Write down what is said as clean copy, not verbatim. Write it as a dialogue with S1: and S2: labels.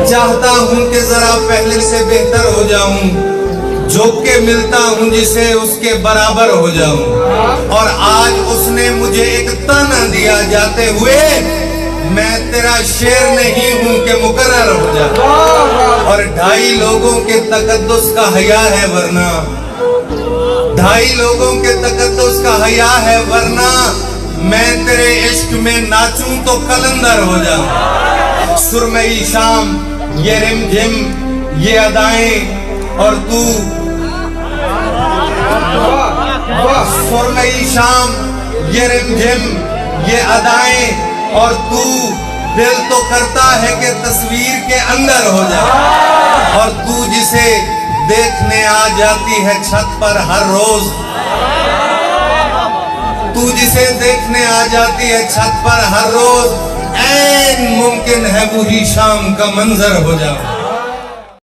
S1: चाहता हूँ कि जरा पहले से बेहतर हो जाऊं, झोंक के मिलता हूँ जिसे उसके बराबर हो जाऊं। और आज उसने मुझे एक ताना दिया जाते हुए, मैं तेरा शेर नहीं हूँ कि मुकर्रर हो जाऊं। और 2.5 लोगों के तकद्दुस का हया है वरना, 2.5 लोगों के तकद्दुस का हया है वरना, मैं तेरे इश्क में नाचूं तो कलंदर हो जाऊं। सुरमई शाम ये रिमझिम ये अदाएं और तू, सुरमई शाम ये रिमझिम ये अदाएं और तू, दिल तो करता है कि तस्वीर के अंदर हो जाए। और तू जिसे देखने आ जाती है छत पर हर रोज, तू जिसे देखने आ जाती है छत पर हर रोज, ऐन मुमकिन है वही शाम का मंजर हो जाए।